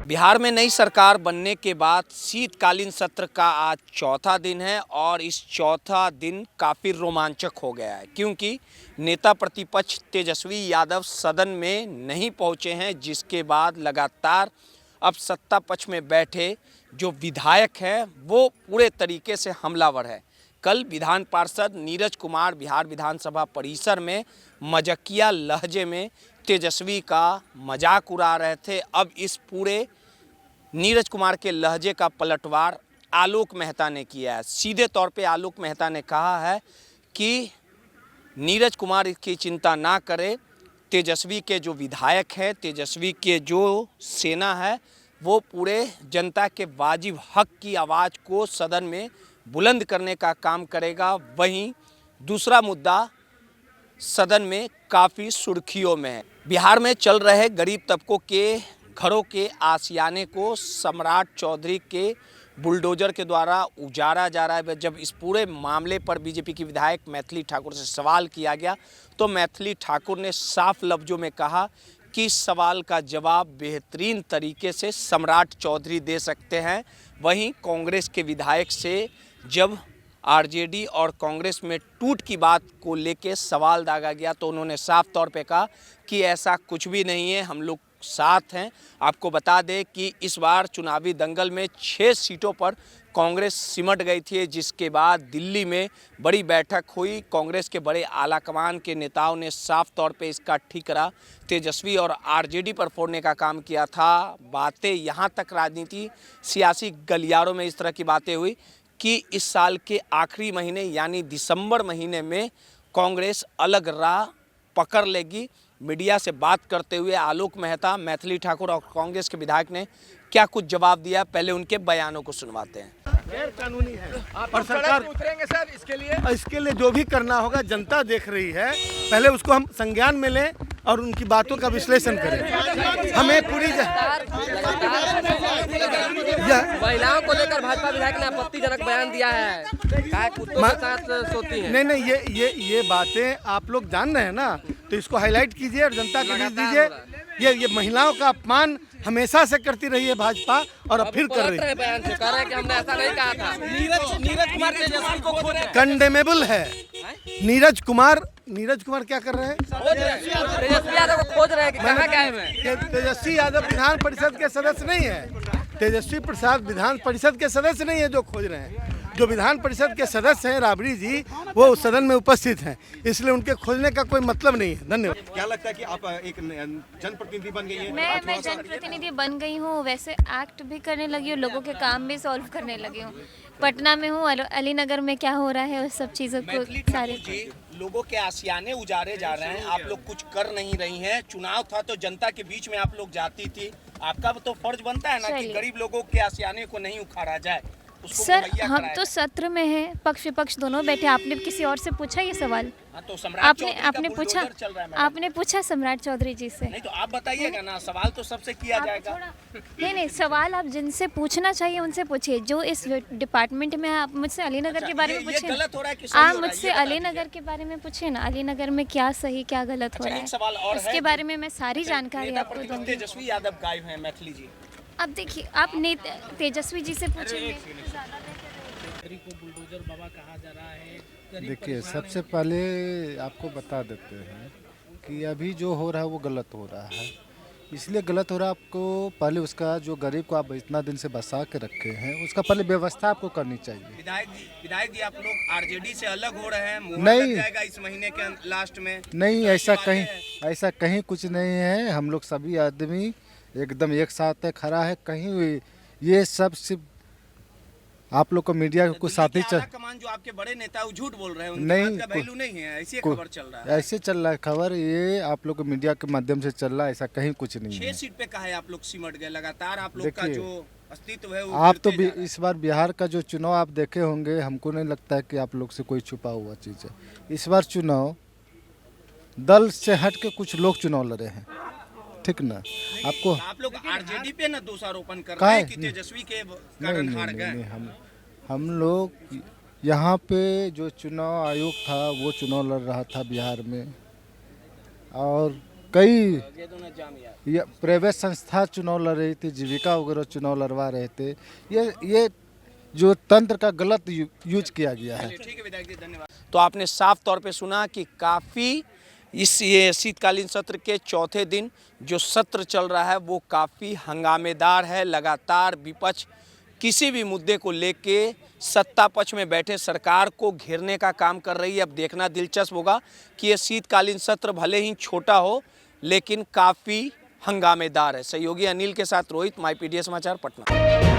बिहार में नई सरकार बनने के बाद शीतकालीन सत्र का आज चौथा दिन है और इस चौथा दिन काफ़ी रोमांचक हो गया है क्योंकि नेता प्रतिपक्ष तेजस्वी यादव सदन में नहीं पहुंचे हैं, जिसके बाद लगातार अब सत्ता पक्ष में बैठे जो विधायक हैं वो पूरे तरीके से हमलावर है। कल विधान पार्षद नीरज कुमार बिहार विधानसभा परिसर में मजाकिया लहजे में तेजस्वी का मजाक उड़ा रहे थे। अब इस पूरे नीरज कुमार के लहजे का पलटवार आलोक मेहता ने किया है। सीधे तौर पे आलोक मेहता ने कहा है कि नीरज कुमार इसकी चिंता ना करे, तेजस्वी के जो विधायक हैं, तेजस्वी के जो सेना है वो पूरे जनता के वाजिब हक की आवाज़ को सदन में बुलंद करने का काम करेगा। वहीं दूसरा मुद्दा सदन में काफ़ी सुर्खियों में है। बिहार में चल रहे गरीब तबकों के घरों के आशियाने को सम्राट चौधरी के बुलडोजर के द्वारा उजाड़ा जा रहा है। जब इस पूरे मामले पर बीजेपी की विधायक मैथिली ठाकुर से सवाल किया गया तो मैथिली ठाकुर ने साफ लफ्जों में कहा कि इस सवाल का जवाब बेहतरीन तरीके से सम्राट चौधरी दे सकते हैं। वहीं कांग्रेस के विधायक से जब आरजेडी और कांग्रेस में टूट की बात को लेके सवाल दागा गया तो उन्होंने साफ तौर पे कहा कि ऐसा कुछ भी नहीं है, हम लोग साथ हैं। आपको बता दें कि इस बार चुनावी दंगल में 6 सीटों पर कांग्रेस सिमट गई थी, जिसके बाद दिल्ली में बड़ी बैठक हुई। कांग्रेस के बड़े आलाकमान के नेताओं ने साफ तौर पे इसका ठीकरा तेजस्वी और आरजेडी पर फोड़ने का काम किया था। बातें यहाँ तक राजनीति सियासी गलियारों में इस तरह की बातें हुई कि इस साल के आखिरी महीने यानी दिसंबर महीने में कांग्रेस अलग राह पकड़ लेगी। मीडिया से बात करते हुए आलोक मेहता, मैथिली ठाकुर और कांग्रेस के विधायक ने क्या कुछ जवाब दिया, पहले उनके बयानों को सुनवाते हैं। गैर कानूनी है और सरकार उतरेंगे सर इसके लिए जो भी करना होगा जनता देख रही है। पहले उसको हम संज्ञान में लें और उनकी बातों का विश्लेषण करें। हमें पूरी महिलाओं को लेकर भाजपा विधायक ने आपत्तिजनक बयान दिया है, कुत्तों के साथ सोती हैं। नहीं, ये बातें आप लोग जान रहे हैं ना, तो इसको हाईलाइट कीजिए और जनता के बीच दीजिए। ये महिलाओं का अपमान हमेशा से करती रही है भाजपा और अब फिर कर रही है। बयान से कह रहे हैं कि हमने ऐसा नहीं कहा था। नीरज कुमार तेजस्वी को खोज रहे हैं। कंडेमेबल है। नीरज कुमार क्या कर रहे हैं? तेजस्वी यादव को खोज रहे हैं कि कहाँ गए हैं। तेजस्वी यादव विधान परिषद के सदस्य नहीं है। तेजस्वी प्रसाद विधान परिषद के सदस्य नहीं है जो खोज रहे हैं। जो विधान परिषद के सदस्य हैं राबड़ी जी, वो उस सदन में उपस्थित हैं, इसलिए उनके खोजने का कोई मतलब नहीं है। धन्यवाद। क्या लगता है कि आप एक जनप्रतिनिधि बन गई है? मैं जनप्रतिनिधि बन गई हूँ, वैसे एक्ट भी करने लगी हूँ, लोगों के काम भी सॉल्व करने लगी हूँ। पटना में हूँ, अलीनगर में क्या हो रहा है उस सब चीज़ों को सारे लोगों के आशियाने उजाड़े जा रहे हैं, आप लोग कुछ कर नहीं रही हैं। चुनाव था तो जनता के बीच में आप लोग जाती थी, आपका तो फर्ज बनता है ना कि गरीब लोगों के आशियाने को नहीं उखाड़ा जाए। सर हम तो सत्र में हैं, पक्ष विपक्ष दोनों बैठे। आपने किसी और से पूछा ये सवाल? तो आपने पूछा सम्राट चौधरी जी से? नहीं तो आप बताइएगा ना, सवाल तो सबसे किया जाएगा। नहीं, सवाल आप जिनसे पूछना चाहिए उनसे पूछिए। जो इस डिपार्टमेंट में आप मुझसे अलीनगर के बारे में पूछिए। आप मुझसे अलीनगर के बारे में पूछिए ना, अलीनगर में क्या सही क्या गलत हो रहा है, इसके बारे में मैं सारी जानकारी आपको दूंगी। तेजस्वी यादव गायब हैं मैथिली जी। अब देखिए, आप तेजस्वी जी से पूछेंगे। देखिए, सबसे पहले आपको बता देते हैं कि अभी जो हो रहा है वो गलत हो रहा है। इसलिए गलत हो रहा है, आपको पहले उसका जो गरीब को आप इतना दिन से बसा के रखे हैं उसका पहले व्यवस्था आपको करनी चाहिए। विधायक जी आप लोग आरजेडी से अलग हो रहे हैं, नहीं जाएगा इस महीने के लास्ट में। नहीं, ऐसा कहीं कुछ नहीं है। हम लोग सभी आदमी एकदम एक साथ खड़ा है। कहीं ये सब सिर्फ आप लोग को मीडिया को साथ ही कमान जो आपके बड़े नेता झूठ बोल रहे हैं, नहीं, बात का वैल्यू नहीं है, ऐसी खबर चल रहा है। ऐसे चल रहा है खबर, ये आप लोग को मीडिया के माध्यम से चल रहा है, ऐसा कहीं कुछ नहीं है। 6 सीट पे कहा है आप लोग सिमट गए, लगातार आप लोग का जो अस्तित्व है वो आप तो इस बार बिहार का जो चुनाव आप देखे होंगे, हमको नहीं लगता है कि आप लोग से कोई छुपा हुआ चीज़ है। इस बार चुनाव दल से हट के कुछ लोग चुनाव लड़े हैं, ठीक ना। आप लोग आरजेडी पे ना दोषारोपण कर रहे हैं कि तेजस्वी के कारण हार गए। हम लोग यहाँ पे जो चुनाव आयोग था वो चुनाव लड़ रहा था बिहार में, और कई ये प्राइवेट संस्था चुनाव लड़ रही थी, जीविका वगैरह चुनाव लड़वा रहे थे। ये जो तंत्र का गलत यूज किया गया है। ठीक है विधायक जी, धन्यवाद। तो आपने साफ तौर पे सुना कि काफ़ी ये शीतकालीन सत्र के चौथे दिन जो सत्र चल रहा है वो काफ़ी हंगामेदार है। लगातार विपक्ष किसी भी मुद्दे को लेके सत्ता पक्ष में बैठे सरकार को घेरने का काम कर रही है। अब देखना दिलचस्प होगा कि ये शीतकालीन सत्र भले ही छोटा हो लेकिन काफ़ी हंगामेदार है। सहयोगी अनिल के साथ रोहित, माई पीडीए समाचार, पटना।